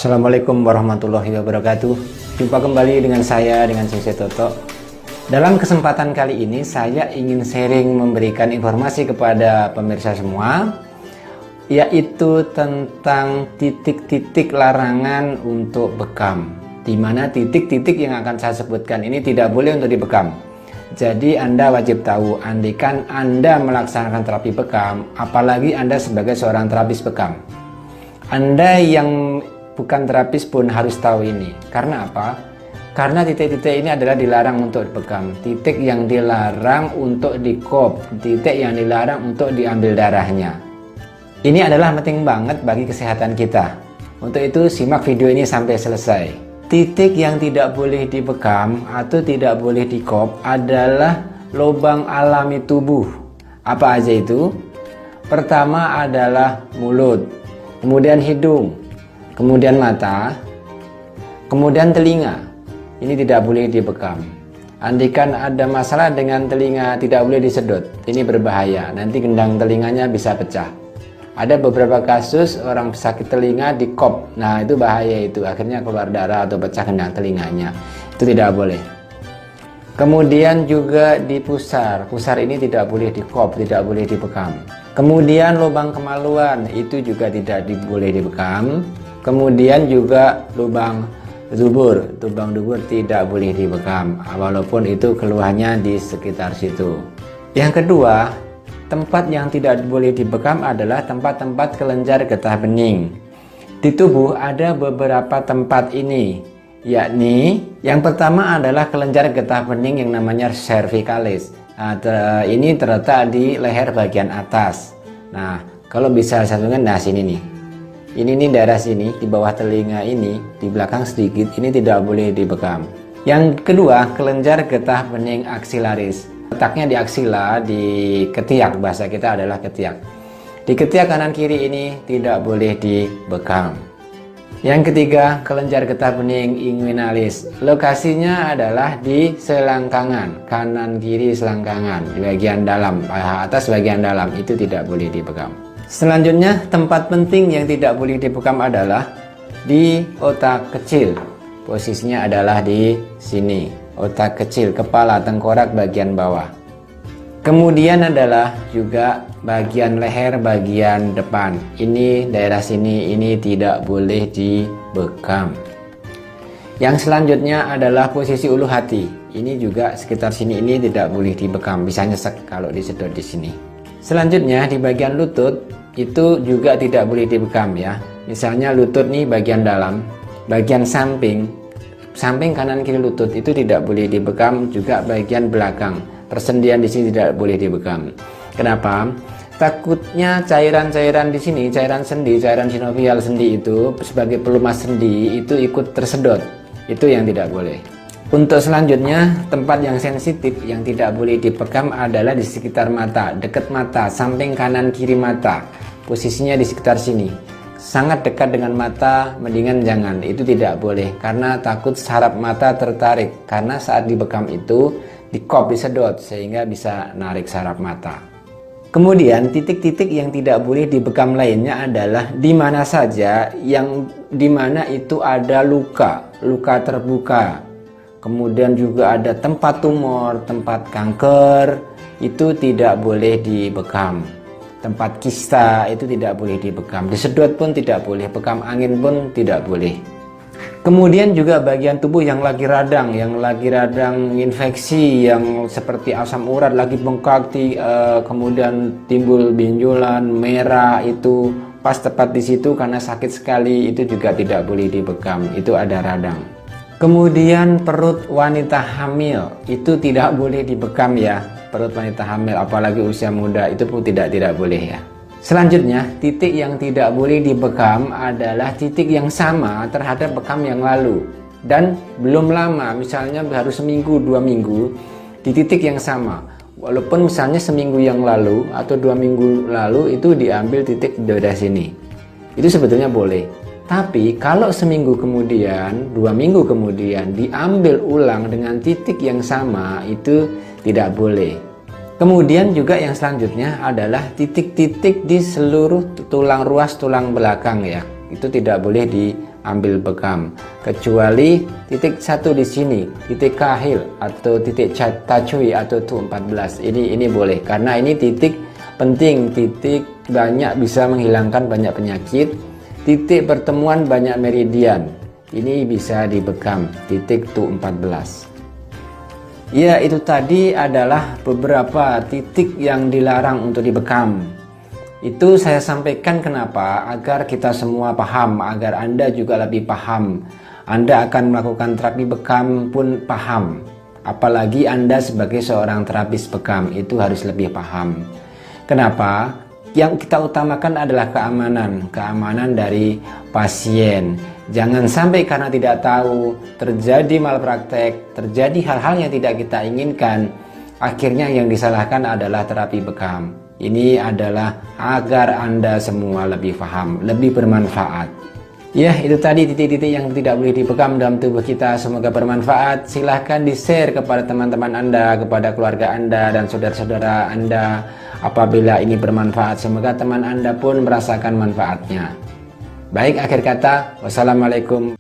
Assalamualaikum warahmatullahi wabarakatuh. Jumpa kembali dengan saya, dengan Sensei Toto. Dalam kesempatan kali ini saya ingin sharing memberikan informasi kepada pemirsa semua, yaitu tentang titik-titik larangan untuk bekam, di mana titik-titik yang akan saya sebutkan ini tidak boleh untuk dibekam. Jadi Anda wajib tahu, andaikan Anda melaksanakan terapi bekam, apalagi Anda sebagai seorang terapis bekam, Anda yang bukan terapis pun harus tahu ini. Karena apa? Karena titik-titik ini adalah dilarang untuk dibekam, titik yang dilarang untuk dikop, titik yang dilarang untuk diambil darahnya. Ini adalah penting banget bagi kesehatan kita. Untuk itu simak video ini sampai selesai. Titik yang tidak boleh dibekam atau tidak boleh dikop adalah lubang alami tubuh. Apa aja itu? Pertama adalah mulut, kemudian hidung, kemudian mata, kemudian telinga. Ini tidak boleh dibekam. Andaikan ada masalah dengan telinga, tidak boleh disedot. Ini berbahaya, nanti gendang telinganya bisa pecah. Ada beberapa kasus orang sakit telinga dikop. Nah, itu bahaya itu. Akhirnya keluar darah atau pecah gendang telinganya. Itu tidak boleh. Kemudian juga di pusar. Pusar ini tidak boleh dikop, tidak boleh dibekam. Kemudian lubang kemaluan itu juga tidak boleh dibekam. Kemudian juga lubang dubur, tidak boleh dibekam, walaupun itu keluhannya di sekitar situ. Yang kedua, tempat yang tidak boleh dibekam adalah tempat-tempat kelenjar getah bening. Di tubuh ada beberapa tempat ini, yakni yang pertama adalah kelenjar getah bening yang namanya cervicalis. Nah, ini terletak di leher bagian atas. Nah, kalau bisa sambungkan, nah sini nih. Ini nih daerah sini, di bawah telinga ini, di belakang sedikit, ini tidak boleh dibekam. Yang kedua, kelenjar getah bening aksilaris. Letaknya di aksila, di ketiak, bahasa kita adalah ketiak. Di ketiak kanan kiri ini tidak boleh dibekam. Yang ketiga, kelenjar getah bening inguinalis. Lokasinya adalah di selangkangan, kanan kiri selangkangan, di bagian dalam, atas bagian dalam, itu tidak boleh dibekam. Selanjutnya, tempat penting yang tidak boleh dibekam adalah di otak kecil. Posisinya adalah di sini, otak kecil, kepala, tengkorak bagian bawah. Kemudian adalah juga bagian leher bagian depan. Ini daerah sini, ini tidak boleh dibekam. Yang selanjutnya adalah posisi ulu hati. Ini juga sekitar sini, ini tidak boleh dibekam, bisa nyesek kalau disedot di sini. Selanjutnya di bagian lutut itu juga tidak boleh dibekam ya. Misalnya lutut nih bagian dalam, bagian samping kanan kiri lutut itu tidak boleh dibekam, juga bagian belakang persendian di sini tidak boleh dibekam. Kenapa? Takutnya cairan-cairan di sini, cairan sendi, cairan sinovial sendi itu sebagai pelumas sendi itu ikut tersedot. Itu yang tidak boleh. Untuk selanjutnya, tempat yang sensitif yang tidak boleh dibekam adalah di sekitar mata, dekat mata, samping kanan kiri mata. Posisinya di sekitar sini. Sangat dekat dengan mata, mendingan jangan. Itu tidak boleh karena takut saraf mata tertarik. Karena saat dibekam itu dikop, disedot sehingga bisa narik saraf mata. Kemudian titik-titik yang tidak boleh dibekam lainnya adalah di mana saja yang dimana itu ada luka terbuka. Kemudian juga ada tempat tumor, tempat kanker, itu tidak boleh dibekam. Tempat kista itu tidak boleh dibekam. Disedot pun tidak boleh, bekam angin pun tidak boleh. Kemudian juga bagian tubuh yang lagi radang infeksi, yang seperti asam urat lagi bengkak, kemudian timbul benjolan merah, itu pas tepat di situ karena sakit sekali, itu juga tidak boleh dibekam, itu ada radang. Kemudian perut wanita hamil itu tidak boleh dibekam ya. Perut wanita hamil apalagi usia muda itu pun tidak boleh ya. Selanjutnya, titik yang tidak boleh dibekam adalah titik yang sama terhadap bekam yang lalu dan belum lama, misalnya harus seminggu 2 minggu di titik yang sama. Walaupun misalnya seminggu yang lalu atau 2 minggu lalu itu diambil titik di daerah sini, itu sebetulnya boleh. Tapi kalau seminggu kemudian, 2 minggu kemudian diambil ulang dengan titik yang sama, itu tidak boleh. Kemudian juga yang selanjutnya adalah titik-titik di seluruh tulang ruas tulang belakang ya. Itu tidak boleh ambil bekam, kecuali titik 1 di sini, titik kahil atau titik tajui atau tu 14. Ini boleh karena ini titik penting, titik banyak bisa menghilangkan banyak penyakit, titik pertemuan banyak meridian. Ini bisa dibekam, titik tu 14. Ya, itu tadi adalah beberapa titik yang dilarang untuk dibekam. Itu saya sampaikan kenapa, agar kita semua paham, agar Anda juga lebih paham. Anda akan melakukan terapi bekam pun paham. Apalagi Anda sebagai seorang terapis bekam, itu harus lebih paham. Kenapa? Yang kita utamakan adalah keamanan dari pasien. Jangan sampai karena tidak tahu terjadi malpraktek, terjadi hal-hal yang tidak kita inginkan. Akhirnya yang disalahkan adalah terapi bekam. Ini adalah agar Anda semua lebih paham, lebih bermanfaat. Ya, itu tadi titik-titik yang tidak boleh dibekam dalam tubuh kita. Semoga bermanfaat. Silahkan di-share kepada teman-teman Anda, kepada keluarga Anda dan saudara-saudara Anda. Apabila ini bermanfaat, semoga teman Anda pun merasakan manfaatnya. Baik, akhir kata, wassalamualaikum.